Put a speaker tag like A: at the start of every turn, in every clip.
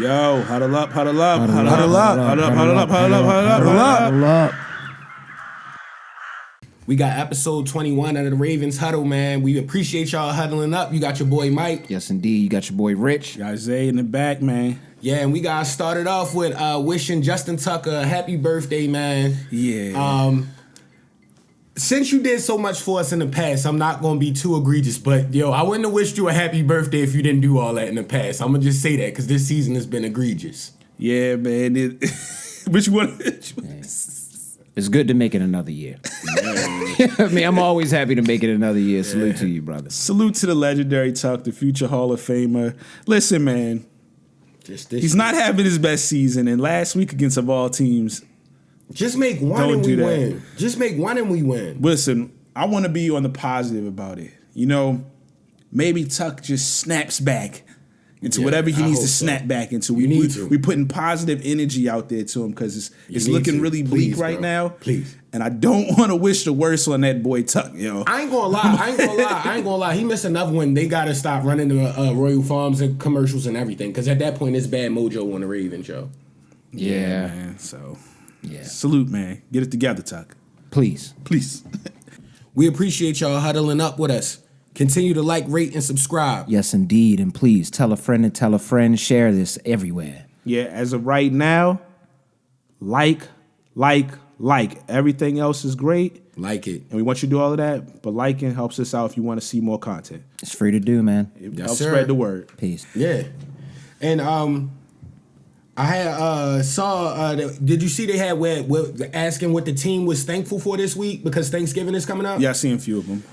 A: Yo, huddle up, huddle up,
B: Huddle
A: huddle
B: up,
A: up,
B: huddle
A: huddle
B: up,
A: up, huddle up, huddle up,
B: huddle
A: huddle
B: up,
A: up.
B: huddle up.
C: We got episode 21 of the Ravens Huddle, man. We appreciate y'all huddling up. You got your boy Mike.
B: Yes, indeed. You got your boy Rich.
A: Got Zay in the back, man.
C: Yeah, and we got started off with wishing Justin Tucker a happy birthday, man.
A: Yeah.
C: Since you did so much for us in the past, I'm not going to be too egregious, but, yo, I wouldn't have wished you a happy birthday if you didn't do all that in the past. I'm going to just say that because this season has been egregious.
A: Yeah, man. Which one?
B: It's good to make it another year. I mean, I'm always happy to make it another year. Salute to you, brother.
A: Salute to the legendary Tuck, the future Hall of Famer. Listen, man. He's not having his best season, and last week against of all teams.
C: Just make one
A: Don't
C: and we
A: do that.
C: win. Just make one and we win.
A: Listen, I want to be on the positive about it. You know, maybe Tuck just snaps back into whatever he needs to snap back into. We putting positive energy out there to him because it's looking really bleak right now.
C: Please.
A: And I don't want to wish the worst on that boy Tuck, yo.
C: I ain't gonna lie. He missed another one. They gotta stop running the Royal Farms and commercials and everything. Because at that point, it's bad mojo on the Ravens show.
B: Yeah.
A: Man. So,
B: Yeah.
A: salute, man. Get it together, Tuck.
B: Please.
A: Please.
C: We appreciate y'all huddling up with us. Continue to like, rate, and subscribe.
B: Yes, indeed. And please tell a friend and tell a friend. Share this everywhere.
A: Yeah, as of right now, like. Everything else is great.
C: Like it.
A: And we want you to do all of that, but liking helps us out if you want to see more content.
B: It's free to do, man.
A: It
C: Yes,
A: helps
C: sir.
A: spread the word.
B: Peace.
C: Yeah. And I had saw. Did you see they had where asking what the team was thankful for this week because Thanksgiving is coming up?
A: Yeah, I seen a few of them.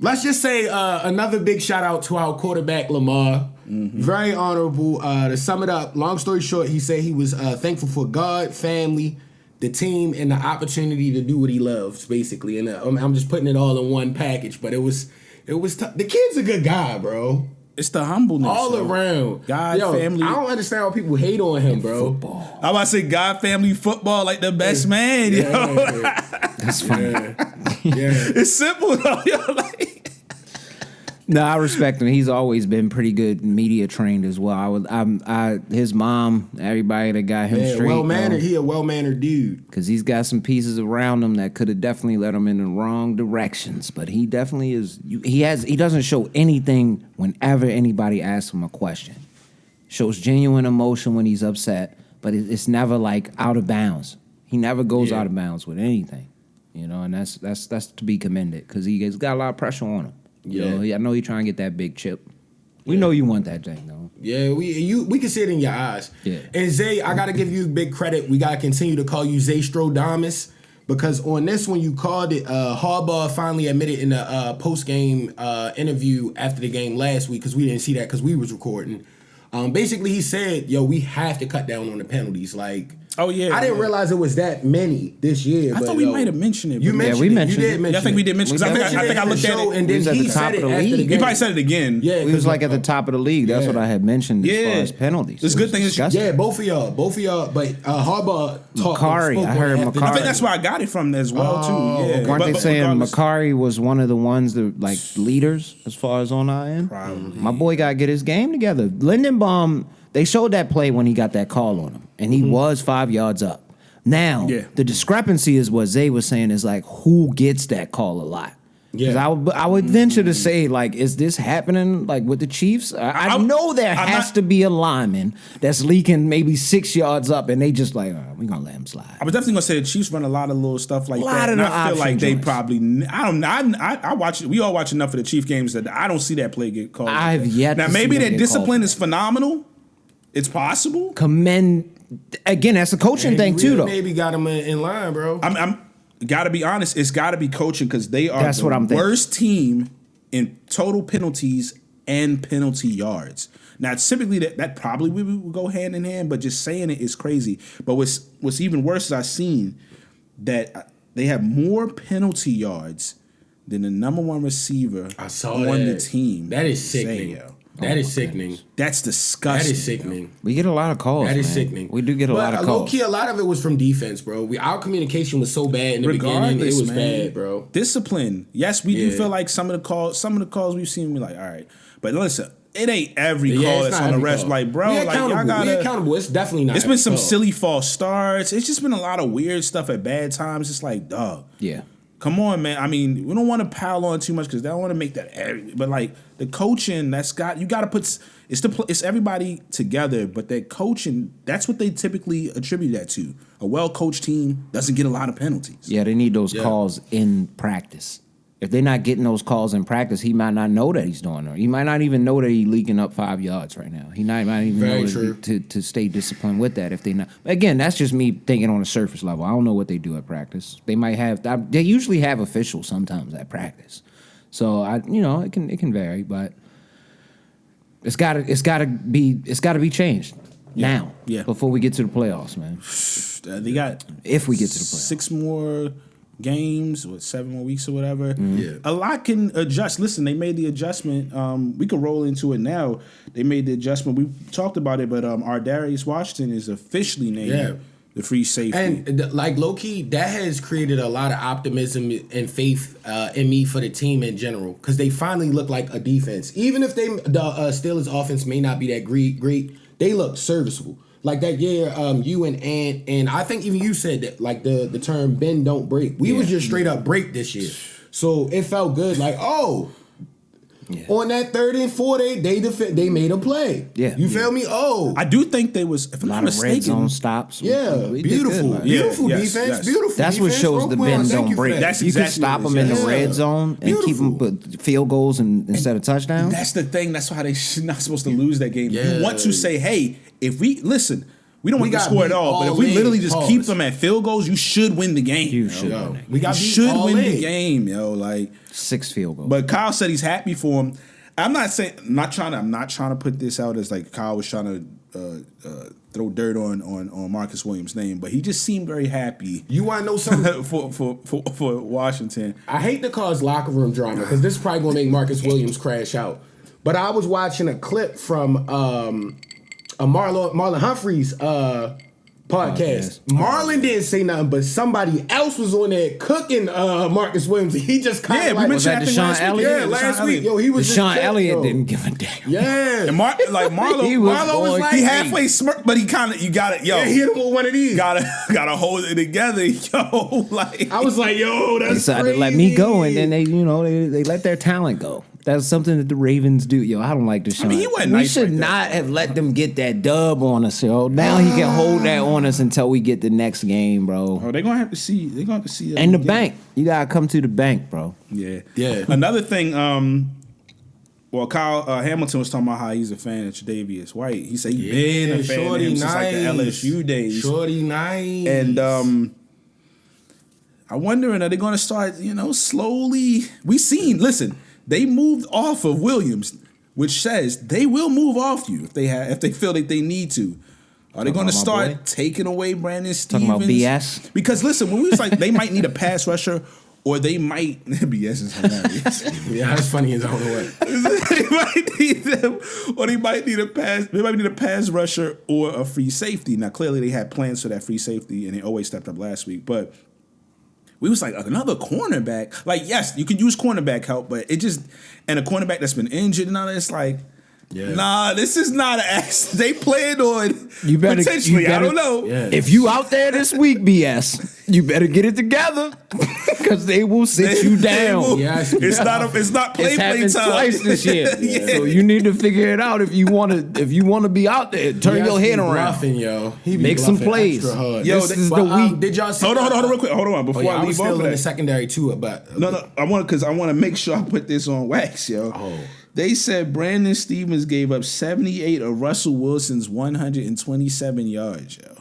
C: Let's just say another big shout out to our quarterback Lamar.
A: Mm-hmm.
C: Very honorable. To sum it up, long story short, he said he was thankful for God, family, the team, and the opportunity to do what he loves, basically. And I'm just putting it all in one package. But it was the kid's a good guy, bro.
A: It's the humbleness.
C: All
A: yo.
C: around.
A: God, family.
C: I don't understand why people hate on him, bro.
B: Football.
A: I'm about to say God, family, football, like the best man, yo.
B: That's funny.
C: Yeah.
A: It's simple, though, yo. Like,
B: No, I respect him. He's always been pretty good media trained as well. His mom, everybody that got him straight.
C: Well-mannered. He a well-mannered dude.
B: Because he's got some pieces around him that could have definitely led him in the wrong directions. But he definitely is. He doesn't show anything whenever anybody asks him a question. Shows genuine emotion when he's upset, but it's never like out of bounds. He never goes out of bounds with anything, you know. And that's to be commended because he's got a lot of pressure on him. You know, I know he's trying to get that big chip. We know you want that thing, though.
C: Yeah, we can see it in your eyes.
B: Yeah.
C: And Zay, I gotta give you big credit. We gotta continue to call you Zay Strodamus because on this one you called it. Harbaugh finally admitted in the post game interview after the game last week because we didn't see that because we was recording. Basically, he said, "Yo, we have to cut down on the penalties." Like,
A: oh yeah,
C: I didn't realize it was that many this year.
A: I thought we might have mentioned it.
C: You
A: but-
C: mentioned
B: we
C: it.
B: mentioned
C: You
B: it.
C: did mention
A: I think we did mention because I think I looked at it.
C: and
B: We was
C: then
B: at
C: he
B: the top
C: said
B: of
C: it
B: the
C: after
B: league.
C: the
A: He
C: game.
A: probably said it again.
C: Yeah,
B: He was like at the top of the league. That's what I had mentioned as far as penalties.
A: It's a good thing that you-
C: Yeah, both of y'all. But Harbaugh talked.
B: Makari, I heard
C: after the
B: Makari.
A: I think that's where I got it from as well too. Yeah,
B: Weren't they
A: But
B: saying
A: regardless-
B: Makari was one of the ones that like leaders as far as on our end?
A: Probably.
B: My boy got to get his game together. Lindenbaum, they showed that play when he got that call on him, and he was 5 yards up. Now, the discrepancy is what Zay was saying is like who gets that call a lot. Because I would venture to say, like, is this happening, like, with the Chiefs? I know there has to be a lineman that's leaking maybe 6 yards up, and they just like, all right, we're going to let him slide.
A: I was definitely going to say the Chiefs run a lot of little stuff like
B: Lot
A: that.
B: of
A: And
B: the
A: I feel like
B: option
A: they
B: joints.
A: probably, I watch it. We all watch enough of the Chief games that I don't see that play get called.
B: I've yet
A: now,
B: to
A: maybe
B: see that
A: their
B: get
A: discipline
B: called.
A: is phenomenal. It's possible.
B: Again, that's a coaching thing, too, though.
C: Maybe got him in line, bro.
A: I'm got to be honest. It's got to be coaching because they are
B: That's what I'm
A: the
B: thinking.
A: worst team in total penalties and penalty yards. Now, typically that probably would go hand in hand, but just saying it is crazy. But what's even worse is I've seen that they have more penalty yards than the number one receiver on the team.
C: That is sickening. That is sickening.
A: That's disgusting.
C: That is sickening.
B: We get a lot of calls.
C: That is
B: man.
C: sickening.
B: We do get a lot of calls.
C: Low key, a lot of it was from defense, bro. Our communication was so bad in the beginning. It was bad, bro.
A: Discipline. Yes, we do feel like some of the calls we've seen, we're like, all right. But listen, it ain't every
C: Yeah,
A: call
C: it's
A: that's
C: not
A: on the
C: every
A: rest.
C: call.
A: Like, bro,
C: We
A: like y'all
C: accountable.
A: gotta.
C: We accountable. It's definitely not.
A: It's been
C: every
A: some
C: call.
A: silly false starts. It's just been a lot of weird stuff at bad times. It's like, dog.
B: Yeah.
A: Come on, man. I mean, we don't want to pile on too much because they don't want to make that. But like the coaching, you got to put it's everybody together. But that coaching, that's what they typically attribute that to. A well coached team doesn't get a lot of penalties.
B: Yeah, they need those calls in practice. If they're not getting those calls in practice, he might not know that he's doing it. He might not even know that he's leaking up 5 yards right now. He might not even
C: Very
B: know
C: true.
B: to stay disciplined with that if they not. Again, that's just me thinking on a surface level. I don't know what they do at practice. They might have. They usually have officials sometimes at practice, so it can vary, but it's gotta be changed now.
A: Yeah.
B: Before we get to the playoffs, man.
A: They got
B: If we get to the playoffs.
A: 6 more games, 7 more weeks or whatever.
C: Yeah.
A: A lot can adjust. Listen, they made the adjustment. We could roll into it now. They made the adjustment. We talked about it, but Darius Washington is officially named the free safety.
C: And like low key, that has created a lot of optimism and faith in me for the team in general because they finally look like a defense. Even if the Steelers offense may not be that great, they look serviceable. Like that year, you and Ant, and I think even you said that, like the term "bend don't break." We was just straight up break this year, so it felt good. Like on that 3rd and 4, they made a play.
B: Yeah.
C: You feel me?
A: I do think they was, if
B: A
A: I'm
B: lot
A: not
B: of red
A: mistaken,
B: zone stops.
C: Yeah,
B: We did good,
C: beautiful,
B: man.
C: beautiful
A: Yes,
C: defense,
A: yes.
C: beautiful.
B: That's what
C: defense.
B: shows the
C: Roquan,
B: bend
C: thank
B: don't
C: you for
B: break.
C: that.
A: That's
B: You can
A: exactly
B: stop
A: what
B: them
A: it
B: in
A: is.
B: the
C: Yeah.
B: red zone and keep them put field goals instead of touchdowns.
A: That's the thing. That's why they not supposed to lose that game.
C: Yeah.
A: You want to say, hey, if we listen, we don't want to
C: got
A: score at
C: beat
A: all, but if
C: all
A: we
C: in.
A: literally just keep
C: Pause.
A: them at field goals, you should win the game.
B: You
A: yo.
B: should.
C: Yo,
B: win
C: we got
A: You
C: beat
A: should
C: all
A: win
C: in.
A: the game, yo. Like,
B: 6 field goals.
A: but Kyle said he's happy for him. I'm not trying to put this out as like Kyle was trying to throw dirt on Marcus Williams' name, but he just seemed very happy
C: You want to know something?
A: for Washington.
C: I hate to cause locker room drama because this is probably gonna make Marcus Williams crash out. But I was watching a clip from a Marlon Humphrey's podcast. Marlon didn't say nothing, but somebody else was on there cooking Marcus Williams. He just kind
A: Yeah,
C: of
A: we
C: like
A: mentioned
B: Was that
A: that thing
B: Deshaun
A: last week.
B: Elliott?
C: yeah,
A: Deshaun
C: last week. Yo, he was just
B: Deshaun
C: checked,
B: Elliott
C: yo.
B: didn't give a damn.
C: Yeah,
A: And Marlo,
B: He was
A: Marlo was
B: going
A: like, he halfway smirk, but he kind of, you got it, yo.
C: yeah, hit him with one of these.
A: Gotta hold it together, yo. Like,
C: I was like, yo,
B: They
C: that's
B: decided
C: crazy.
B: to let me go, and then they let their talent go. That's something that the Ravens do. Yo, I don't like Deshaun.
A: mean, he wasn't
B: we
A: nice
B: should
A: right there.
B: not have let them get that dub on us, yo. Now he can hold that on us until we get the next game, bro.
A: oh, they're gonna have to see. They're gonna have to see.
B: And the
A: again.
B: bank. You gotta come to the bank, bro.
A: Yeah.
C: Yeah.
A: Another thing, well, Kyle Hamilton was talking about how he's a fan of Tre'Davious White. He said he's been a fan of
C: Shorty
A: him since like the
C: nice.
A: LSU days.
C: Shorty nice.
A: And I'm wondering, are they going to start, slowly? Listen, they moved off of Williams, which says they will move off you if they feel that they need to. Are they going to
B: about my
A: start
B: boy?
A: taking away Brandon Stevens?
B: Talking about BS?
A: Because listen, when we was like, they might need a pass rusher, or they might BS is hilarious.
C: yeah, that's funny as I don't know what.
A: They might need them, or they might need a pass. They might need a pass rusher or a free safety. Now, clearly, they had plans for that free safety, and they always stepped up last week. But we was like, another cornerback. Like, yes, you can use cornerback help, but it just, and a cornerback that's been injured and all that, it's like, nah, this is not an ass. They planned on potentially. I don't know.
C: Yeah.
B: If you out there this week, BS, you better get it together because they will sit you down.
C: Yes.
A: It's not play
B: It's happened
A: time.
B: twice this year,
A: Yeah.
B: so you need to figure it out if you want to be out there. Turn your head around.
C: Bluffing, yo. He be
B: Make some
C: bluffing
B: plays.
C: extra hard.
A: Yo,
B: This is
C: But,
B: the week.
C: Did y'all see?
A: Hold on, real quick. Hold on, before
C: I
A: I
C: was
A: leave off
C: still
A: of
C: in the
A: that.
C: secondary too, but
A: No, I want to make sure I put this on wax, yo.
C: Oh.
A: They said Brandon Stevens gave up 78 of Russell Wilson's 127 yards, yo.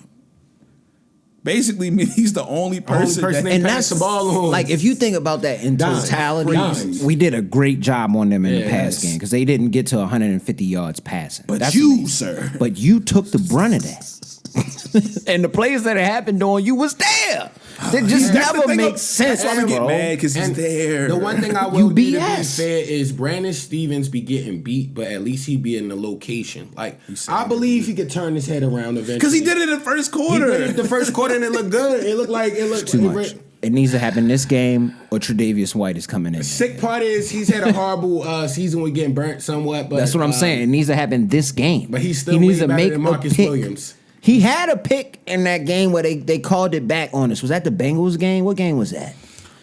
A: Basically, he's the only person,
C: person
A: that,
C: they
B: And
C: pass
B: that's
C: the ball on.
B: like if you think about that in
C: Dimes.
B: totality,
C: Dimes.
B: we did a great job on them in the pass
C: Yes.
B: game because they didn't get to 150 yards passing.
A: But
B: That's
A: you,
B: amazing.
A: sir.
B: But you took the brunt of that, and the plays that it happened on you was there. That just
A: That's the
B: never
A: thing,
B: makes sense.
A: That's why we get
B: bro.
A: mad because he's
C: And
A: there.
C: The one thing I
B: You
C: will do to be
B: BS.
C: fair is Brandon Stevens be getting beat, but at least he be in the location. Like I believe he could turn his head around eventually.
A: Because he did it in the first
C: He
A: quarter.
C: did it the first quarter and it looked good. It looked like it looked
B: too much. it needs to happen this game, or Tre'Davious White is coming in.
C: The sick part is he's had a horrible season with getting burnt somewhat. But
B: That's what I'm saying. It needs to happen this game.
C: But he's still
B: he needs
C: way
B: to
C: better
B: make
C: than
B: a
C: Marcus
B: pick.
C: Williams.
B: He had a pick in that game where they called it back on us. Was that the Bengals game? What game was that?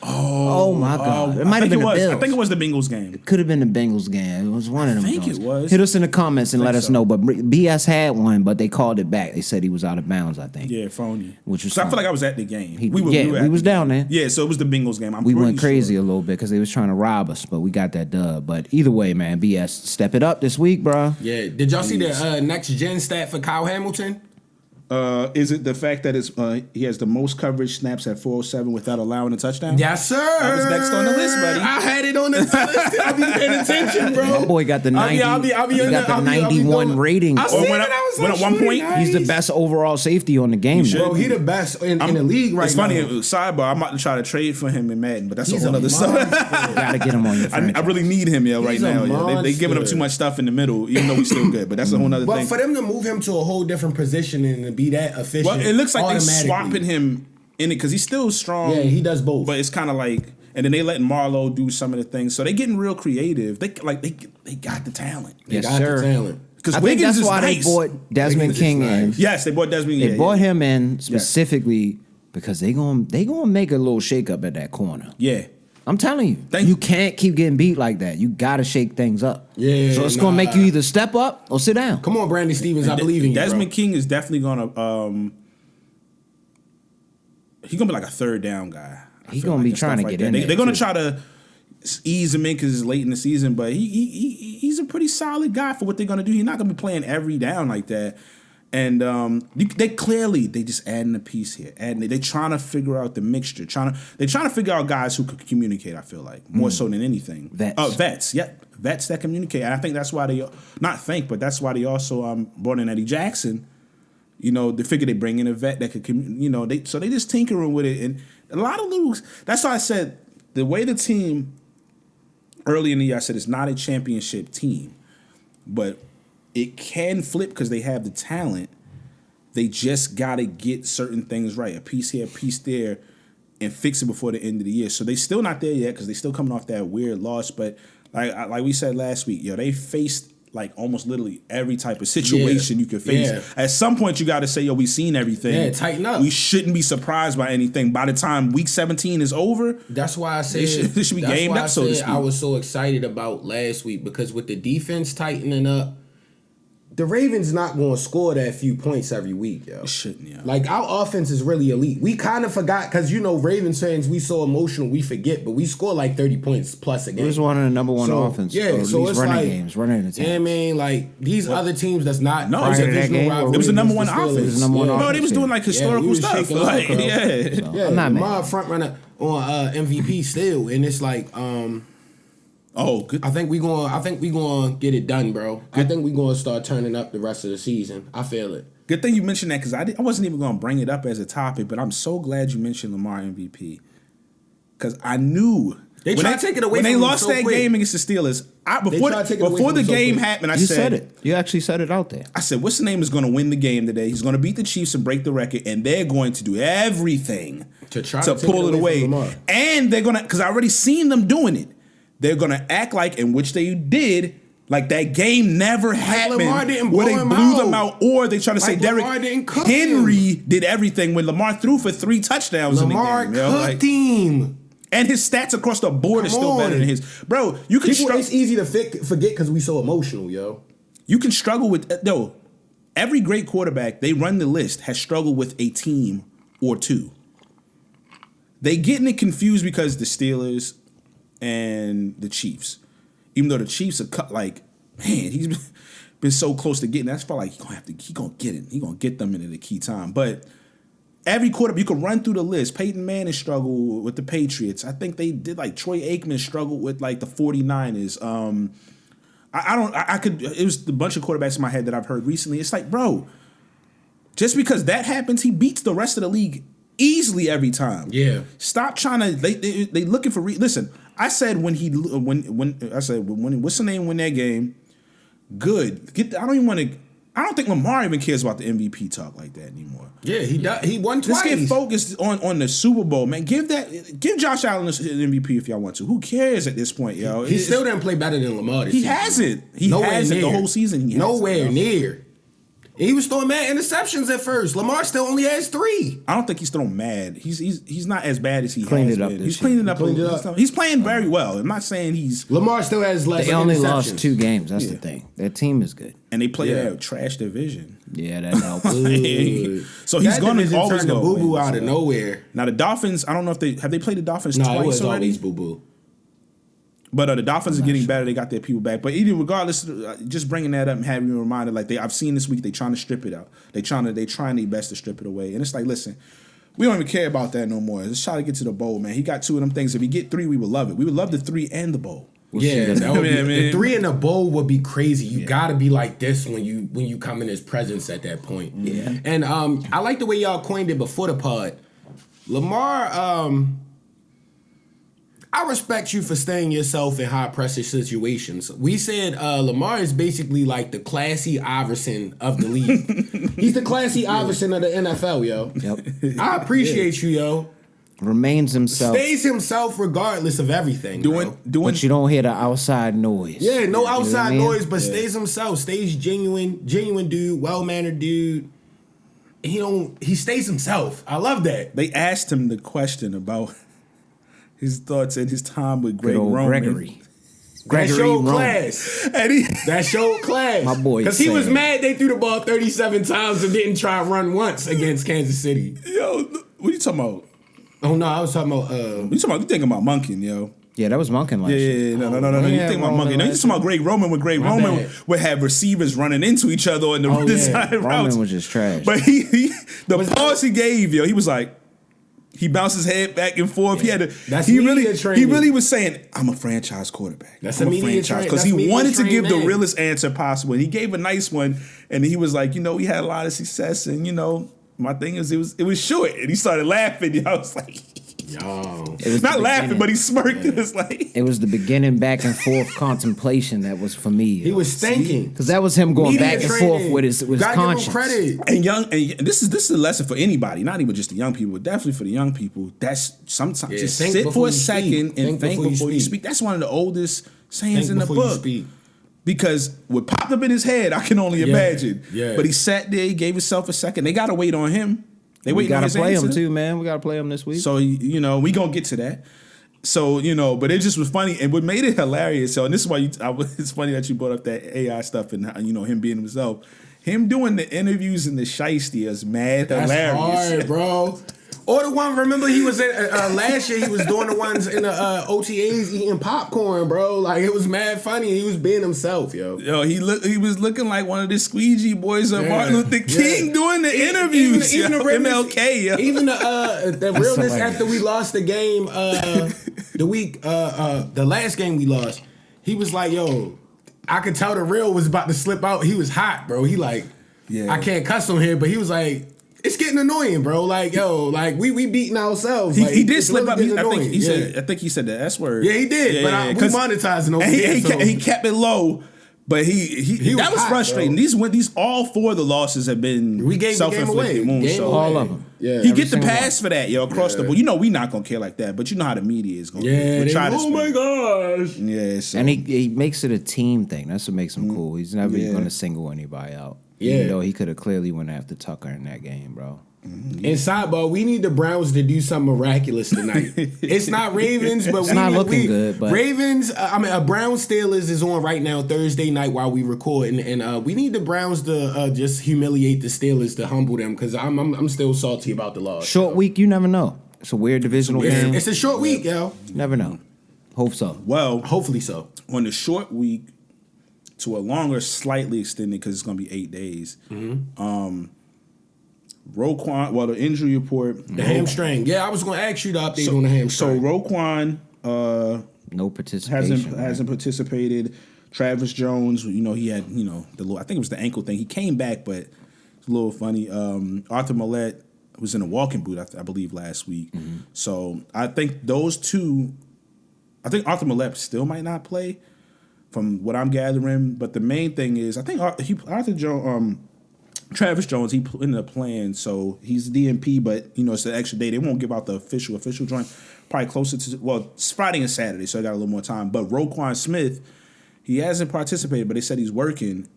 B: Oh my God! It might have been the Bills.
A: I think it was the Bengals game.
B: It could have been the Bengals game. It was one of them.
A: I think
B: games.
A: it was.
B: Hit us in the comments and let us know. But BS had one, but they called it back. They said he was out of bounds. I think.
A: Yeah, phony.
B: Which was
A: so I
B: fine.
A: feel like I was at the game.
B: We was down there.
A: Yeah, so it was the Bengals game.
B: We went crazy a little bit because they was trying to rob us, but we got that dub. But either way, man, BS step it up this week, bro.
C: Yeah. Did y'all see the next gen stat for Kyle Hamilton?
A: Is it the fact that he has the most coverage snaps at 407 without allowing a touchdown?
C: Yes, sir.
A: That was next on the list, buddy.
C: I had it on the list. I'll be paying attention, bro.
B: My boy got the 90.
C: I'll be
B: he got the 91 rating.
C: I seen it.
A: When at one point,
B: He's the best overall safety on the game.
C: Bro, he the best in the league right now.
A: It's funny, sidebar, I'm about to try to trade for him in Madden, but that's a whole other stuff.
B: Gotta get him on your franchise.
A: I really need him right
C: He's
A: now.
C: a
A: Yeah. They giving him too much stuff in the middle, even though he's still good. But that's a whole other
C: But
A: thing.
C: for them to move him to a whole different position and to be that efficient,
A: Well, it looks like they
C: automatically.
A: swapping him in it because he's still strong.
C: Yeah, he does both.
A: But it's kind of like, and then they letting Marlowe do some of the things. So they getting real creative. They got the talent.
C: They
B: Yes,
C: got
B: sir.
C: the talent.
A: Because
B: I think
A: Wiggins
B: that's
A: is
B: why
A: nice.
B: they bought Desmond
C: Wiggins is
B: King in.
C: nice.
A: Yes, they bought Desmond.
B: They bought him in specifically because they gonna make a little shakeup at that corner.
A: Yeah.
B: I'm telling you, you can't keep getting beat like that. You gotta shake things up.
C: Yeah,
B: So it's gonna make you either step up or sit down.
C: Come on, Brandon Stevens, I believe in you,
A: Desmond
C: bro.
A: King is definitely gonna. He's gonna be like a third down guy.
B: He's gonna be trying to get in there,
A: They're gonna
B: too.
A: try to ease him in because it's late in the season, but he's a pretty solid guy for what they're gonna do. He's not gonna be playing every down like that. And they just adding a piece here, and they're trying to figure out the mixture. They're trying to figure out guys who could communicate. I feel like more so than anything. Vets, yeah, vets that communicate. And I think that's why but that's why they also brought in Eddie Jackson. You know, they figure they bring in a vet that could, so they just tinkering with it, and a lot of little. That's why I said the way the team early in the year, I said it's not a championship team, but it can flip because they have the talent. They just got to get certain things right, a piece here, a piece there, and fix it before the end of the year. So they still not there yet because they still coming off that weird loss. But like we said last week, they faced like almost literally every type of situation you could face.
C: Yeah.
A: At some point, you got to say, we seen everything.
C: Yeah, tighten up.
A: We shouldn't be surprised by anything. By the time week 17 is over,
C: That's why I said
A: They should be gamed up, so to speak.
C: I was so excited about last week because with the defense tightening up, the Ravens not going to score that few points every week, yo.
A: it shouldn't, yeah.
C: Like, our offense is really elite. We kind of forgot, because, Ravens fans, we so emotional, we forget, but we score like 30 points plus a game.
B: It was one of the number one offense.
C: Yeah,
B: or at
C: so
B: least
C: it's
B: running
C: like,
B: games, running attacks.
C: You know what I mean? Like, these other teams that's not
A: No, it was a
B: divisional rivalry.
A: It was the number one
C: the Steelers.
A: offense.
B: It was the number one
A: No, they
B: offense,
A: was doing
B: yeah.
A: like historical
C: was
A: stuff.
C: shaking up,
A: Like,
C: bro.
A: yeah.
B: So,
C: Yeah,
B: I'm not
C: Lamar
B: mad.
C: front runner on MVP still, and it's like,
A: Oh, good.
C: I think we going to get it done, bro. I think we going to start turning up the rest of the season. I feel it.
A: Good thing you mentioned that because I wasn't even going to bring it up as a topic, but I'm so glad you mentioned Lamar MVP because I knew
C: They tried to take it away
A: when
C: from
A: they
C: him
A: lost
C: so
A: that
C: quick.
A: game against the Steelers. Before
C: tried to take it away from
A: the
C: him so
A: game
C: quick.
A: happened, I
B: You
A: said
B: said it. You actually said it out there.
A: I said, what's the name is going to win the game today? He's going to beat the Chiefs and break the record, and they're going to do everything
C: To try to take
A: pull
C: it
A: it
C: away
A: away.
C: from Lamar.
A: And they're going to, because I already seen them doing it, they're going to act like, in which they did, like that game never happened.
C: Lamar didn't
A: where they
C: blow him
A: blew them
C: out.
A: out, or they try to say
C: Like
A: Derrick
C: Lamar didn't cook
A: Henry did everything when Lamar threw for 3 touchdowns
C: Lamar
A: in the game.
C: cooked him.
A: And his stats across the board are
C: Come
A: still better
C: on.
A: than his. Bro, you can
C: People,
A: struggle.
C: it's easy to forget because we so emotional, yo.
A: You can struggle with every great quarterback, they run the list, has struggled with a team or two. They getting it confused because the Steelers and the Chiefs. Even though the Chiefs are cut, like, man, he's been so close to getting. That's probably like he gonna get it. He gonna get them into the key time. But every quarterback, you can run through the list. Peyton Manning struggled with the Patriots. I think they did like Troy Aikman struggled with like the 49ers. It was a bunch of quarterbacks in my head that I've heard recently. It's like, bro, just because that happens, he beats the rest of the league easily every time.
C: Yeah.
A: Stop trying to. They looking for. Listen, I said when what's the name win that game? Good. I don't even want to. I don't think Lamar even cares about the MVP talk like that anymore.
C: Yeah, he won twice.
A: Let's get focused on the Super Bowl, man. Give Josh Allen the MVP if y'all want to. Who cares at this point, yo?
C: He still didn't play better than Lamar this
A: He
C: season.
A: hasn't. He hasn't the whole season.
C: Nowhere near. He was throwing mad interceptions at first. Lamar still only has 3.
A: I don't think he's throwing mad. He's not as bad as he
B: Cleaned
A: has
B: it up
A: been.
B: this
A: He's cleaning up.
C: Cleaned it up.
A: He's playing very well. I'm not saying he's.
C: Lamar still has less.
B: They only lost
C: interceptions.
B: 2 games. That's the thing. Their team is good.
A: And they play a trash division.
B: Yeah, that helps.
A: So he's going to always
C: turn the
A: go
C: boo boo
A: win,
C: out
A: so.
C: of nowhere.
A: Now the Dolphins, I don't know if they played the Dolphins
C: No,
A: twice
C: it was
A: already.
C: always boo boo.
A: But the Dolphins are getting better. They got their people back. But even regardless, just bringing that up and having you reminded, like I've seen this week, they trying to strip it out. They trying their best to strip it away. And it's like, listen, we don't even care about that no more. Let's try to get to the bowl, man. He got 2 of them things. If he get 3, we would love it. We would love the 3 and the bowl.
C: Yeah, that would be,
A: Man.
C: the 3 in a bowl would be crazy. You gotta be like this when you come in his presence at that point.
B: Yeah.
C: And I like the way y'all coined it before the pod. Lamar, I respect you for staying yourself in high pressure situations. We said Lamar is basically like the classy Iverson of the league. He's the classy Iverson of the NFL, yo.
B: Yep.
C: I appreciate you, yo.
B: Remains himself.
C: Stays himself regardless of everything. Doing
B: But you don't hear the outside noise.
C: yeah, no
B: You know what
C: outside
B: I mean?
C: noise, but stays himself. Stays genuine dude, well mannered dude. He stays himself. I love that.
A: They asked him the question about his thoughts and his time with
B: Good old
A: Roman.
B: Gregory.
C: That showed
B: Roman.
C: class.
A: And
C: That showed class.
B: My boy
C: Because he was
B: said.
C: mad they threw the ball 37 times and didn't try to run once against Kansas City.
A: yo, what you talking about?
C: Oh no, I was talking about
A: You thinking about Monken, yo.
B: Yeah, that was Monken last
A: Yeah,
B: year.
A: no.
B: yeah,
A: You think about
B: Roman
A: Monken. No, you
B: last
A: talking about Greg Roman when Greg Roman
C: bad.
A: would have receivers running into each other on the
C: Oh, yeah.
A: side routes.
B: Roman was just trash.
A: But the pause he gave, yo, he was like, he bounced his head back and forth. He had to.
C: That's
A: he
C: media
A: really,
C: training.
A: he really was saying, "I'm a franchise quarterback."
C: That's
A: I'm
C: a media
A: because
C: that's
A: he
C: media
A: wanted to
C: trained
A: give the
C: man.
A: realest answer possible. And he gave a nice one, and he was like, we had a lot of success, and my thing is, it was short, and he started laughing. I was like,
C: yo.
B: It was
A: not
B: the
A: laughing,
B: beginning.
A: but he smirked. It was like.
B: It was the beginning back and forth contemplation that was for me.
C: He was thinking.
B: Because that was him going
C: Media
B: back and
C: training.
B: forth with his
C: Gotta
B: conscience.
C: give him credit.
A: And this is a lesson for anybody, not even just the young people, but definitely for the young people. That's sometimes just
C: think
A: sit
C: before
A: for a
C: you
A: second
C: speak.
A: and think before you speak. That's one of the oldest sayings in the
C: Before you
A: book.
C: speak.
A: Because what popped up in his head, I can only imagine.
C: Yeah.
A: But he sat there, he gave himself a second. They gotta wait on him. They
B: We
A: wait on
B: got to
A: his
B: play
A: answer.
B: him too, man. We got to play him this week.
A: So we gonna get to that. So but it just was funny, and what made it hilarious. So, and this is why it's funny that you brought up that AI stuff and him being himself, him doing the interviews and the shiesty is mad
C: That's
A: hilarious.
C: hard, bro. Or the one, remember he was in last year. He was doing the ones in the OTAs eating popcorn, bro. Like it was mad funny. He was being himself, yo.
A: Yo, he was looking like one of the squeegee boys of Martin Luther King doing the interviews.
C: Even the realness,
A: MLK, yo.
C: even the realness
B: hilarious.
C: after we lost the game, the last game we lost. He was like, "Yo, I could tell the real was about to slip out. He was hot, bro. He like, I can't cuss on here, but he was like." It's getting annoying, bro. Like, yo, like we beating ourselves. Like,
A: He did
C: it's
A: slip
C: really
A: up.
C: getting
A: I
C: annoying.
A: think he said the S word.
C: Yeah, he did. But we
A: 'cause-
C: monetizing over
A: and
C: here. So.
A: he kept it low. But he
C: was
A: that was
C: hot,
A: frustrating.
C: bro.
A: These all 4 of the losses have been
C: We gave the game away.
A: self-inflicted wounds.
C: Game
A: So
C: away.
B: all of them.
C: Yeah,
A: he
B: every
A: get the
B: single
A: pass for that, yo, across the board. We not gonna care like that, but you know how the media is gonna.
C: Yeah.
A: we try to
C: Oh my
A: spin.
C: gosh.
A: Yeah, so.
B: And he makes it a team thing. That's what makes him cool. He's never going to single anybody out.
C: Yeah.
B: Even though he could have clearly went after Tucker in that game, bro.
C: And sidebar, we need the Browns to do something miraculous tonight. It's not Ravens, but
B: It's not looking good, but-
C: Ravens. Browns Steelers is on right now Thursday night while we record, and we need the Browns to just humiliate the Steelers to humble them because I'm still salty about the loss.
B: Short week, you never know. It's a weird divisional game.
C: It's a short week, yo.
B: Never know. Hope so.
A: well,
C: Hopefully so.
A: on the short week to a longer, slightly extended because it's gonna be 8 days. Roquan, the injury report,
C: The hamstring. Yeah, I was going to ask you the update on the
A: So
C: hamstring.
A: Roquan
B: No participation.
A: hasn't participated. Travis Jones, he had the little, I think it was the ankle thing. He came back, but it's a little funny. Arthur Millette was in a walking boot, I believe, last week. So I think those two. I think Arthur Millette still might not play, from what I'm gathering. But the main thing is, I think Arthur Jones. Travis Jones, he ended up playing, so he's DNP, but it's an extra day. They won't give out the official joint. Probably closer to it's Friday and Saturday, so I got a little more time. But Roquan Smith, he hasn't participated, but they said he's working.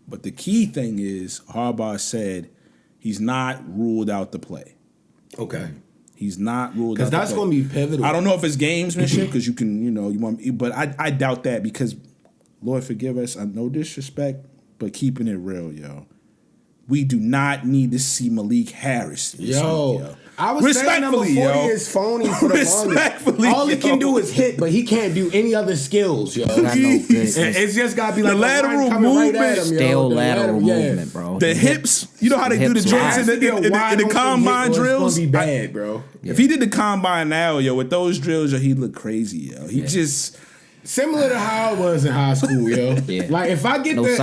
A: But the key thing is Harbaugh said he's not ruled out to play.
C: Okay.
A: He's not ruled out.
C: Because that's going to be pivotal.
A: I don't know if it's gamesmanship because you can, you want, but I doubt that because, Lord forgive us, no disrespect, but keeping it real, yo. We do not need to see Malik Harris this week, yo.
C: I was saying number 40 is phony for the longest. All he can do is hit, but he can't do any other skills, yo. It's just got to be like
A: the lateral movement.
C: Right at him,
B: Still lateral movement, bro.
A: The hips, you know how they do the joints in the combine drills?
C: It's going to be bad, bro.
A: If he did the combine now, yo, with those drills, yo, he'd look crazy, yo. He just...
C: Similar to how I was in high school, yo. Like if I get if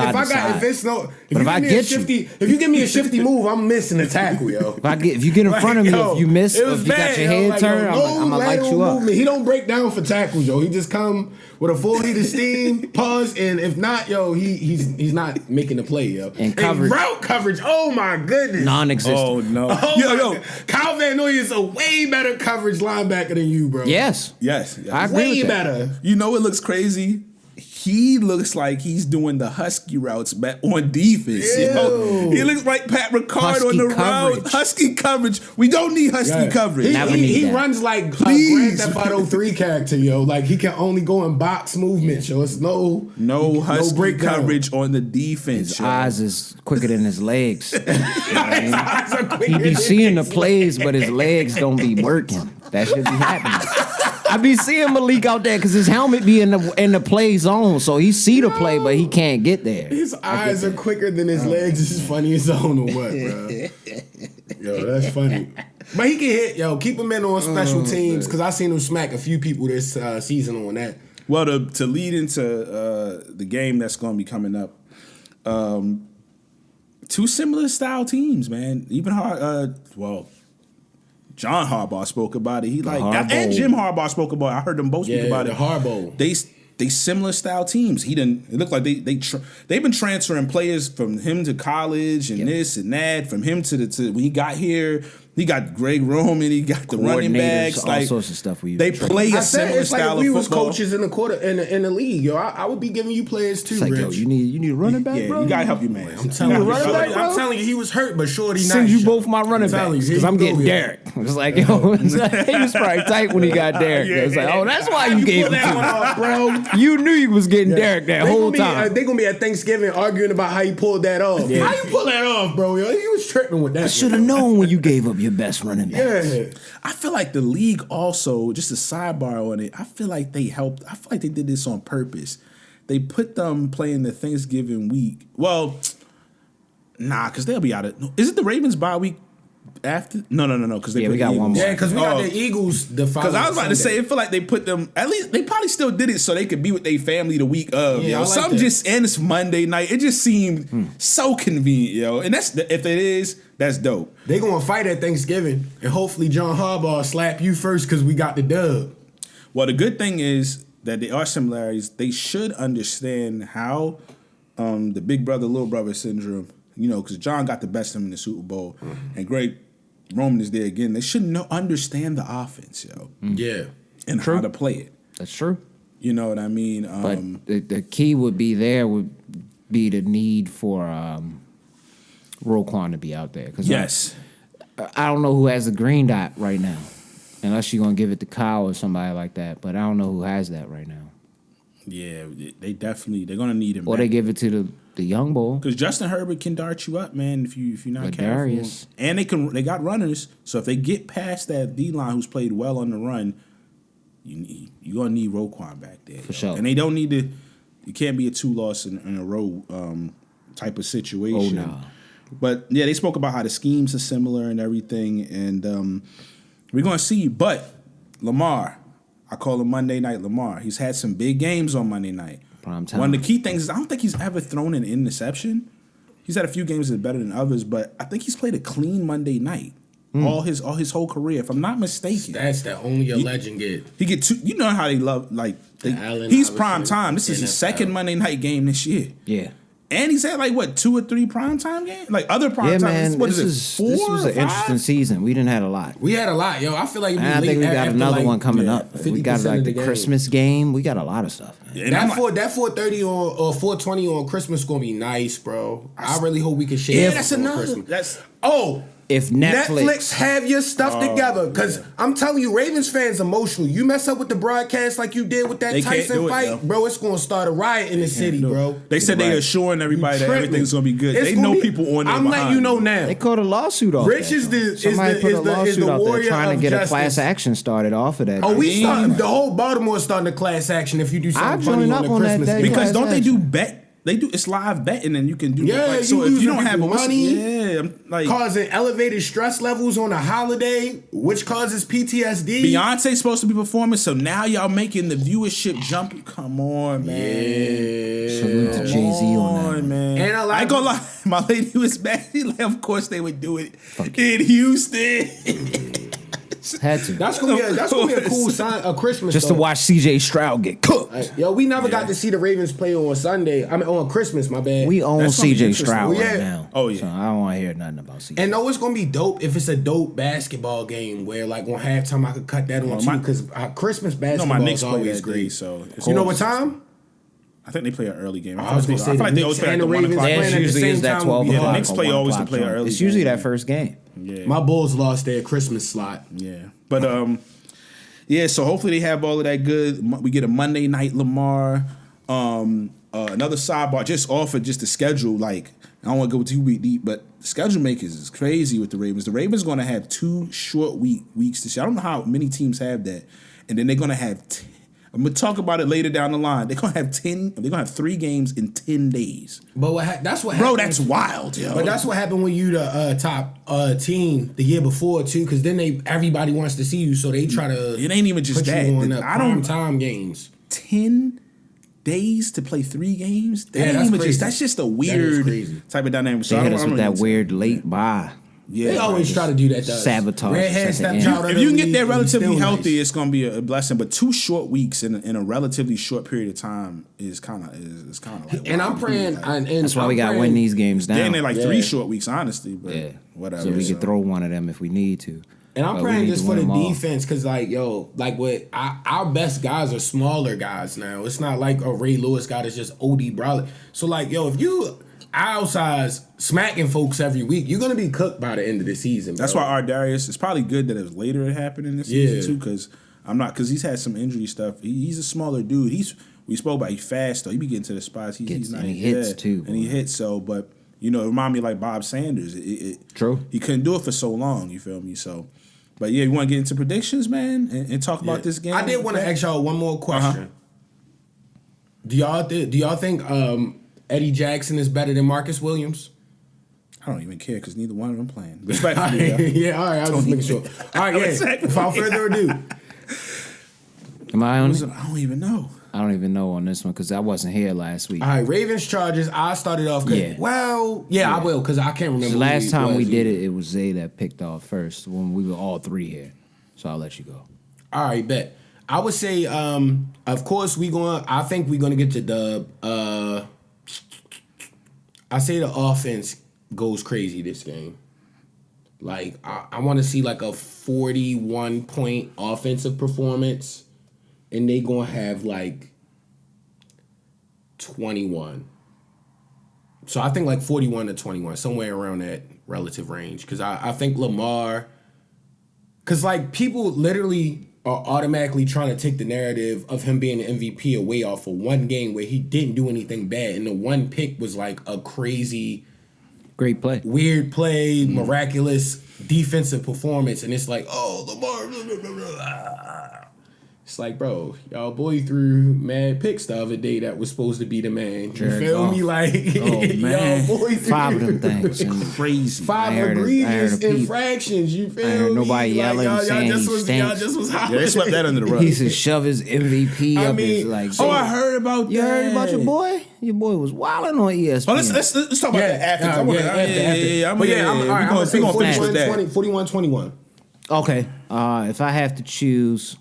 C: you give me a shifty move, I'm missing the tackle, yo.
B: If you get in front of me, if you miss, if you got your head turned, I'm gonna light you up.
C: He don't break down for tackles, yo. He just come with a full heat of steam, pause, and if not, yo, he's not making the play, yo.
B: And coverage,
C: route coverage. Oh my goodness,
B: non-existent.
A: Oh no,
C: yo, Kyle Van Noy is a way better coverage linebacker than you, bro.
B: Yes,
C: I agree with that. Better.
A: You know it looks crazy. He looks like he's doing the husky routes back on defense. Yo. He looks like Pat Ricard on the route. Husky coverage. We don't need husky coverage.
C: He runs like Grand Theft Auto 3 character, yo. Like he can only go in box movements, yo. It's no
A: husky
C: break
A: coverage on the defense.
B: His eyes is quicker than his legs. He be seeing the plays, but his legs don't be working. That should be happening. I be seeing Malik out there because his helmet be in the play zone, so he see the play, but he can't get there.
C: His eyes are quicker than his legs. This is funny as zone or what, bro? Yo, that's funny. But he can hit, yo. Keep him in on special teams because I seen him smack a few people this season on that.
A: Well, to lead into the game that's going to be coming up, two similar style teams, man. Even John Harbaugh spoke about it. And Jim Harbaugh spoke about it. I heard them both speak about it.
C: Harbaugh.
A: They similar style teams. It looked like they've been transferring players from him to college and this and that. From him to when he got here, he got Greg Roman. He got the running backs,
B: all sorts of stuff.
A: They play a similar style of football.
C: If we was coaches in the league, yo, I would be giving you players too.
B: It's like,
C: Rich.
B: yo, you need a running back, bro.
A: You gotta help your man.
C: I'm telling you, he was hurt, but shorty not.
B: Send you both my running backs because I'm getting Derek. It's like, yo, he was probably tight when he got Derek. It's like, oh, that's why you gave him
C: that one off, bro.
B: You knew you was getting Derek that whole time.
C: They gonna be at Thanksgiving arguing about how you pulled that off. Yeah. How you pull that off, bro? Yo, you was tripping with that.
B: I should have known when you gave up your best running back.
C: Yeah.
A: I feel like the league also, just a sidebar on it, I feel like they helped. I feel like they did this on purpose. They put them playing the Thanksgiving week. Well, nah, because they'll be out of... Is it the Ravens bye week after? No, because
B: we got one more.
C: Yeah, because we got the Eagles.
A: Because I was about to say, I feel like they put them... At least they probably still did it so they could be with their family the week of.
C: Yeah,
A: Some just... And it's Monday night. It just seemed so convenient, yo. And if it is... That's dope.
C: They gonna fight at Thanksgiving, and hopefully John Harbaugh slap you first because we got the dub.
A: Well, the good thing is that there are similarities. They should understand how the big brother, little brother syndrome, because John got the best of him in the Super Bowl, and Greg Roman is there again. They should understand the offense, yo.
C: Yeah.
A: And how to play it.
B: That's true.
A: You know what I mean?
B: But the key would be the need for... Roquan to be out there.
A: Yes.
B: I don't know who has the green dot right now, unless you're going to give it to Kyle or somebody like that, but I don't know who has that right now.
A: Yeah, they're going to need him.
B: Or they give it to the young bull.
A: Because Justin Herbert can dart you up, man, if you're not
B: Darius.
A: careful. And they got runners, so if they get past that D-line who's played well on the run, you're going to need Roquan back there.
B: For sure.
A: And they don't need to, you can't be a 2-loss in a row type of situation.
B: Oh, no.
A: But, yeah, they spoke about how the schemes are similar and everything, and we're going to see. But Lamar, I call him Monday Night Lamar. He's had some big games on Monday night.
B: Prime time.
A: One of the key things is I don't think he's ever thrown an interception. He's had a few games that are better than others, but I think he's played a clean Monday night all his whole career, if I'm not mistaken.
C: That's that only a legend get.
A: He get two. You know how they love he's prime time. This is his second Monday night game this year.
B: Yeah.
A: And he's had like what 2 or 3 primetime games, like other primetime.
B: Yeah, man.
A: What
B: this
A: is it? 4
B: this was
A: or
B: an
A: 5?
B: interesting season. We didn't have a lot.
C: We had a lot, yo. I feel like
B: And I think we got another one coming up. We got
C: 50%
B: like
C: of
B: the
C: game.
B: Christmas game. We got a lot of stuff. Man.
A: Yeah, and
C: That
A: I'm like,
C: that 430 or 420 on Christmas gonna be nice, bro. I really hope we can share.
A: yeah,
C: it
A: that's
C: on
A: another.
C: Christmas.
A: That's
B: If
C: Netflix have your stuff together, because
A: yeah.
C: I'm telling you, Ravens fans emotional. You mess up with the broadcast like you did with that
A: They can't
C: Tyson
A: do it,
C: fight,
A: yo.
C: bro. It's gonna start a riot in the city, bro.
A: They said they
B: Right.
A: assuring everybody that
C: Tripping.
A: everything's gonna be good.
C: It's
A: They
C: gonna
A: know
C: be-
A: people on there.
C: I'm letting you know now.
B: They caught a lawsuit off.
C: Rich
B: that,
C: is
B: though.
C: the- is
B: Somebody
C: the-
B: put
C: is
B: a
C: the- is
B: lawsuit
C: the
B: out there
C: warrior
B: trying to
C: of
B: get a
C: justice.
B: class action started off of that.
C: Oh, we
A: mean-
C: starting the whole Baltimore starting a class action if you do
B: I'll
C: something funny
B: join
C: on
B: up
C: the
B: on that
C: Christmas
B: day.
C: game.
A: because
B: class
A: don't they
B: action.
A: do bet? They do it's live betting and you can do
C: Yeah,
A: like, so
C: you
A: if you
C: losing
A: don't have a
C: people money.
A: yeah, I'm like
C: Causing elevated stress levels on a holiday, which causes PTSD.
A: Beyonce's supposed to be performing, so now y'all making the viewership jump. Come on, man.
B: Salute to Jay-Z on that one.
A: man.
C: And a lot
A: I ain't gonna
C: of-
A: lie, my lady was mad. She like, of course they would do it in Houston.
B: Had to.
C: That's gonna be a cool sign, a Christmas.
B: Just to
C: though.
B: watch CJ Stroud get cooked.
C: Yo, we never got to see the Ravens play on Sunday. I mean, on Christmas. My bad.
B: We own
A: That's gonna be
B: CJ
A: interesting.
B: Stroud
C: Yeah.
B: right now.
A: Oh, yeah.
B: So I don't want to hear nothing about CJ.
C: and no, it's gonna be dope if it's a dope basketball game where, like, on halftime I could cut that on too
A: my-
C: because Christmas
A: No,
C: basketball
A: my Knicks
C: is
A: play
C: always
A: that day,
C: great.
A: so
C: You know what time?
A: I think they play an early game.
C: I was gonna say
A: I feel
C: the
A: like they
C: Knicks
A: always play
C: and
A: at
C: the
A: the 1
C: Ravens
A: o'clock.
C: playing
B: Theirs
C: at the
B: usually
C: same
B: is that
C: time
B: 12
C: will be
A: Yeah, the
B: o'clock.
A: Knicks
B: or
A: play
B: 1
A: always to
B: o'clock
A: play
B: joint.
A: early
B: It's usually
A: game.
B: that first game.
A: Yeah.
C: My Bulls lost their Christmas slot.
A: Yeah, but yeah. So hopefully they have all of that good. We get a Monday night Lamar. Another sidebar, just off of just the schedule. Like I don't want to go too deep, but the schedule makers is crazy with the Ravens. The Ravens going to have 2 short weeks this year. I don't know how many teams have that, and then they're going to have. I'm gonna talk about it later down the line. They're gonna have 10. They're gonna have 3 games in 10 days.
C: But that's what
A: Bro,
C: happens.
A: that's wild, yo.
C: But that's what happened when you the top team the year before too, because then everybody wants to see you, so they try to.
A: It ain't even just
C: put
A: that.
C: you on the
A: I don't-
C: prime time games.
A: 10 days to play 3 games. That
C: Yeah,
A: ain't
C: that's
A: even
C: crazy.
A: that's just a
C: is
A: weird
C: crazy.
A: type of dynamic. So
B: They
A: I
B: hit
A: don't-
B: us
A: I'm
B: with
A: not
B: that
A: gonna-
B: weird late bye.
A: Yeah,
C: They always try to do that. To us.
B: Sabotage
C: Redhead
B: us at the end.
C: stepchild.
A: If you can get there
C: It'll be
A: relatively
C: still
A: healthy,
C: nice.
A: it's gonna be a blessing. But 2 short weeks in a relatively short period of time is kind of like.
C: And
A: wow.
C: I'm praying.
A: Like,
C: And
B: That's why
C: I'm
B: we got to
C: praying-
B: win these games
A: then
B: down.
A: they're like
C: Yeah.
A: 3 short weeks, honestly. But
B: Yeah.
A: whatever.
B: So we could throw one of them if we need to.
C: And I'm
B: But we
C: praying
B: need
C: just
B: to
C: for the
B: win 'em all.
C: defense, because our best guys are smaller guys now. It's not like a Ray Lewis guy that's just OD Brawler. So like, yo, if you outsize smacking folks every week, you're gonna be cooked by the end of the season.
A: That's
C: bro.
A: why our Darius. It's probably good that it was later it happened in this
C: Yeah.
A: season too, because he's had some injury stuff. He's a smaller dude. We spoke about he's fast though. He be getting to the spots. He's nice.
B: And he hits, too,
A: and he
B: boy.
A: hits. So, but you know, it remind me like Bob Sanders.
B: True.
A: He couldn't do it for so long. You feel me? So, but yeah, you want to get into predictions, man, and talk about this game.
C: I did want to ask y'all one more question. Do y'all think Eddie Jackson is better than Marcus Williams?
A: I don't even care because neither one of them playing. Respectfully, yo.
C: Yeah, all right. I was just making sure. All right, yeah.
A: Exactly.
C: Without further ado,
B: Am I on it?
A: I don't even know.
B: I don't even know on this one because I wasn't here last week.
C: all right. Ravens Chargers. I started off.
B: Yeah.
C: I will because I can't remember.
B: The
C: who
B: last time we
C: was.
B: did it, it was Zay that picked off first when we were all 3 here. So I'll let you go.
C: All right, bet. I would say, of course, I think we're gonna get to dub. I say the offense goes crazy this game. Like I want to see like a 41 point offensive performance, and they gonna have like 21. So I think like 41 to 21, somewhere around that relative range. Because I think Lamar. Because, like, people literally are automatically trying to take the narrative of him being the MVP away off of one game where he didn't do anything bad. And the one pick was, like, a crazy,
B: Great play.
C: weird play, miraculous defensive performance. And it's like, oh, Lamar, blah, blah, blah, blah. It's like, bro, y'all boy threw mad picks the other day that was supposed to be the man. You
B: Jared
C: feel
B: Goff.
C: me? Like,
A: Oh, man.
C: y'all boy threw
B: 5 of them things. And
A: Crazy.
C: 5
B: I heard
C: egregious
B: a peep.
C: infractions. You feel
B: I heard
C: me?
B: nobody yelling,
C: y'all
B: saying
C: just
B: he
C: was,
B: stinks.
C: y'all just was
A: Yeah, they swept that under the rug.
B: he should shove his MVP
C: I
B: up
C: mean,
B: his like.
A: Oh, I heard about
B: You
A: that.
B: heard about your boy? Your boy was wilding on ESPN.
A: Oh, let's talk about that after. I wanna-
C: after.
A: I'm
C: But yeah,
A: gonna-
C: all right, I'm
A: we
C: gonna say
A: gonna finish with that.
C: 41-21.
B: Okay. If I have to choose,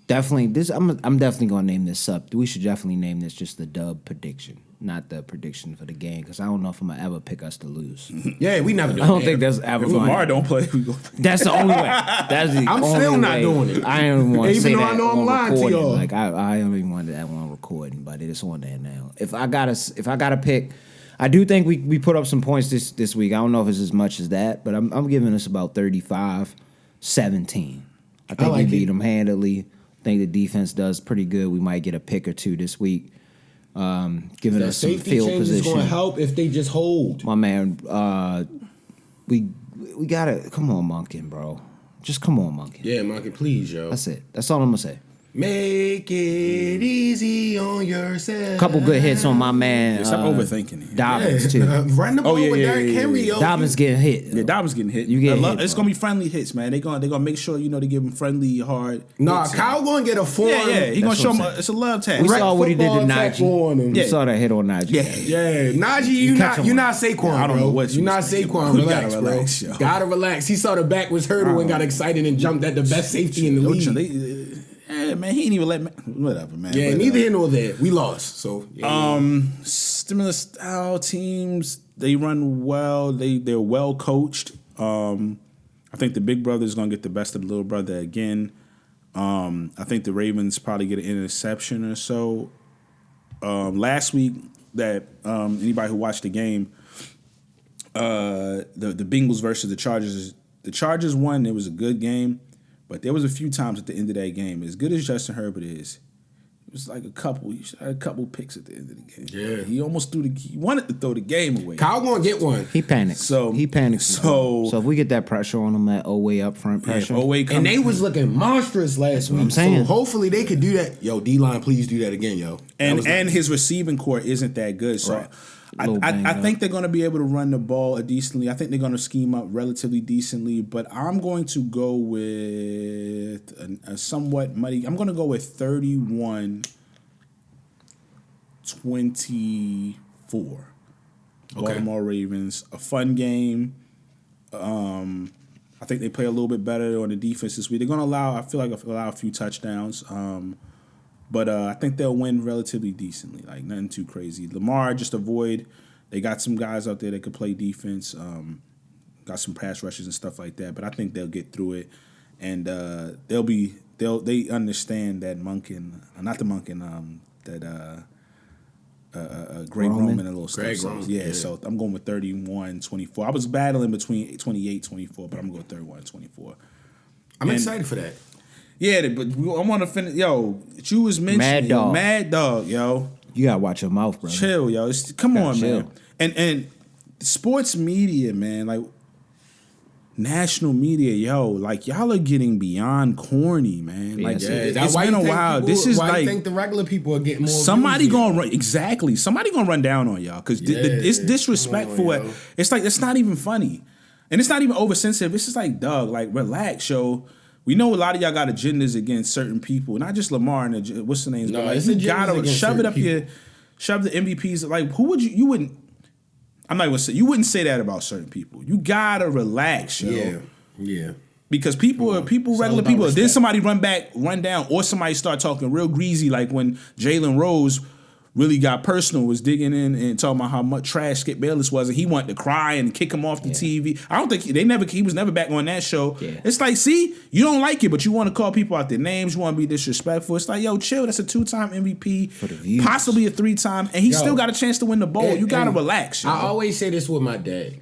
B: definitely this. I'm definitely gonna name this up. We should definitely name this just the dub prediction. not the prediction for the game, because I don't know if I'm gonna ever pick us to lose.
C: Yeah, we never do
B: I don't
C: that.
B: think that's ever.
A: If Lamar don't play, we go.
B: That's the only way. That's the
C: I'm
B: only
C: still not
B: way.
C: doing it.
B: I don't want to
C: Even
B: say
C: though
B: that
C: I know I'm
B: on
C: lying to
B: recording.
C: y'all.
B: Like I don't even want that on recording, but it's on there now. If I gotta pick, I do think we put up some points this week. I don't know if it's as much as that, but I'm giving us about 35-17. I think
C: like
B: we beat
C: it.
B: them handily. I think the defense does pretty good. We might get a pick or two this week. Giving
C: That
B: us some
C: safety
B: field
C: change is
B: position.
C: going to help if they just hold.
B: My man, we gotta come on, Monken, bro. Just come on, Monken.
C: Yeah, Monkey, please, yo.
B: That's it. That's all I'm gonna say.
C: Make it easy on yourself.
B: Couple good hits on my man.
A: Stop overthinking it.
B: Dobbins too.
C: Run the ball with
A: yeah,
C: Derrick
A: yeah,
C: Henry,
A: yeah.
C: yo.
B: Dobbins getting hit.
A: Yeah, Dobbins getting hit.
B: You get hit,
A: it's
B: bro.
A: gonna be friendly hits, man. They gonna make sure they give him friendly, hard.
C: Nah,
A: hits.
C: Kyle going to get a form.
A: Yeah. He gonna
B: That's
A: show
B: what
A: him.
B: I'm saying.
A: It's a love tag.
B: We saw what he did to
C: football tackle on him.
B: Najee. We
A: Yeah.
B: saw that hit on Najee.
A: Yeah.
C: Yeah, Najee,
B: catch him
C: you're
B: on.
C: not Saquon,
A: I don't
C: bro.
A: know what
C: You're
A: you
C: not
A: was thinking.
C: Saquon.
A: You
C: Relax,
A: gotta
C: bro.
A: relax, yo.
C: Gotta relax. He saw the back was hurdle and got excited and jumped at the best safety in the league.
A: Yeah, man, he ain't even let me. Whatever, man.
C: Yeah,
A: But,
C: neither here nor there. We lost. So
A: similar style teams. They run well. They're well coached. I think the big brother is gonna get the best of the little brother again. I think the Ravens probably get an interception or so. Last week, that anybody who watched the game, the Bengals versus the Chargers. The Chargers won. It was a good game, but there was a few times at the end of that game, as good as Justin Herbert is, it was like a couple picks at the end of the game.
C: Yeah.
A: He almost he wanted to throw the game away.
C: Kyle going to get one.
B: He panicked. He panicked. So if we get that pressure on him, that way up front pressure.
C: And they was looking monstrous last week.
B: I'm saying.
C: So hopefully they could do that. Yo, D-line, please do that again, yo.
A: And his receiving core isn't that good. So
C: Right.
A: I think they're going to be able to run the ball decently. I think they're going to scheme up relatively decently. But I'm going to go with a somewhat muddy. I'm going to go with 31-24. Baltimore Ravens. A fun game. I think they play a little bit better on the defense this week. They're going to allow a few touchdowns. But I think they'll win relatively decently, like nothing too crazy. Lamar, just avoid. They got some guys out there that could play defense, got some pass rushes and stuff like that. But I think they'll get through it, and they understand that Greg Roman and a little stuff.
C: Greg
A: So,
C: Roman,
A: yeah,
C: yeah.
A: so I'm going with 31-24. I was battling between 28-24, but I'm going to go 31-24.
C: I'm excited for that.
A: Yeah, but I want to finish. Yo, you was mentioning Mad Dog, yo.
B: You gotta watch your mouth, bro.
A: Chill, yo. Come on,
B: chill.
A: man. And sports media, man, like national media, yo, like y'all are getting beyond corny, man. Like it's been a while. This is
C: why
A: like
C: you think the regular people are getting more.
A: somebody
C: views
A: gonna run Somebody gonna run down on y'all because it's disrespectful.
C: Come on, yo.
A: It's like it's not even funny, and it's not even oversensitive. It's just like, dog, like relax, yo. We know a lot of y'all got agendas against certain people, not just Lamar and what's the name?
C: No,
A: but like,
C: it's
A: you
C: agendas
A: gotta
C: against
A: shove it up
C: certain
A: shove the MVPs. Like, who would you wouldn't? I'm not even say you wouldn't say that about certain people. You gotta relax, yo.
C: Yeah.
A: Because regular
C: all
A: people.
C: about
A: Then
C: respect.
A: somebody run down, or somebody start talking real greasy, like when Jalen Rose really got personal, was digging in and talking about how much trash Skip Bayless was, and he wanted to cry and kick him off the TV. I don't think he was never back on that show.
B: Yeah.
A: It's like, see, you don't like it, but you want to call people out their names, you want to be disrespectful. It's like, yo, chill. That's a 2-time MVP,
B: For the views.
A: possibly a 3-time, and he still got a chance to win the bowl. You gotta
C: And
A: relax. Yo.
C: I always say this with my dad.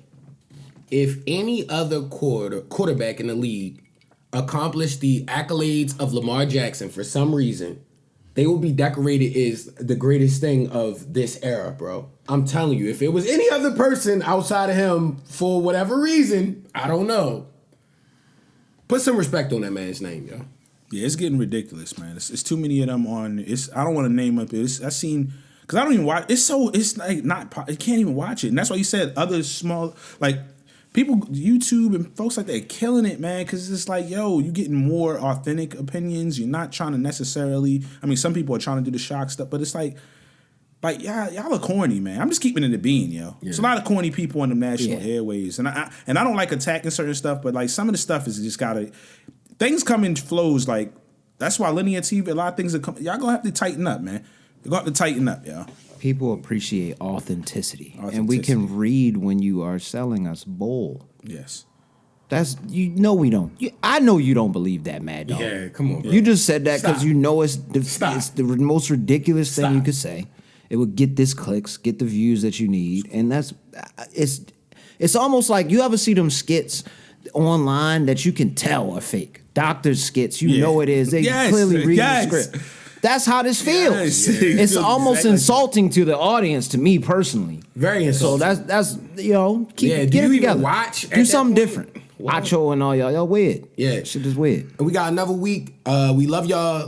C: If any other quarterback in the league accomplished the accolades of Lamar Jackson for some reason, they will be decorated as the greatest thing of this era, bro. I'm telling you, if it was any other person outside of him for whatever reason, I don't know. Put some respect on that man's name, yo.
A: Yeah, it's getting ridiculous, man. It's too many of them on. I don't want to name up. I seen because I don't even watch. It's like not. I can't even watch it, and that's why you said other small like people, YouTube and folks like that are killing it, man. Because it's like, yo, you getting more authentic opinions. You're not trying to necessarily. I mean, some people are trying to do the shock stuff, but it's like y'all are corny, man. I'm just keeping it a bean, yo. There's a lot of corny people on the national airways, and I don't like attacking certain stuff, but like some of the stuff is just gotta. Things come in flows, like that's why linear TV. A lot of things are coming. Y'all gonna have to tighten up, man. You're gonna have to tighten up, y'all.
B: People appreciate authenticity, and we can read when you are selling us bull.
A: Yes.
B: That's we don't. I know you don't believe that, Mad Dog.
C: Yeah, come on, bro.
B: You just said that because
C: Stop.
B: you know it's
C: Stop.
B: the most ridiculous thing you
C: Stop.
B: could say. It would get this clicks, get the views that you need, and it's almost like you ever see them skits online that you can tell are fake. Doctor's skits, you know it is. They clearly read the script. That's how this feels.
A: Yes.
B: It's
A: Yeah.
B: almost
A: Exactly.
B: insulting to the audience, to me personally.
C: Very insulting.
B: So that's
C: do
B: get
C: you
B: it
C: even
B: together.
C: watch at
B: Do
C: that
B: something
C: point?
B: different. Acho and all y'all weird.
C: Yeah.
B: Shit is weird.
C: And we got another week. We love y'all.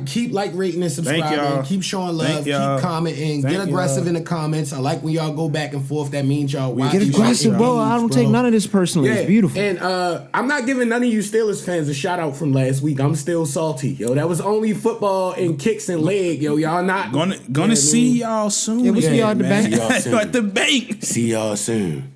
C: Keep rating and subscribing.
A: Thank y'all.
C: Keep showing love.
A: Thank y'all.
C: Keep commenting.
A: Thank
C: Get aggressive
A: y'all.
C: in the comments. I like when y'all go back and forth. That means y'all watch.
B: Get aggressive, bro. I don't take none of this personally. It's beautiful.
C: And I'm not giving none of you Steelers fans a shout out from last week. I'm still salty, yo. That was only football and kicks and leg, yo. Y'all not
A: Gonna see y'all soon.
B: Yeah, we see y'all at the bank.
C: See y'all soon.
A: At the bank.
C: See y'all soon.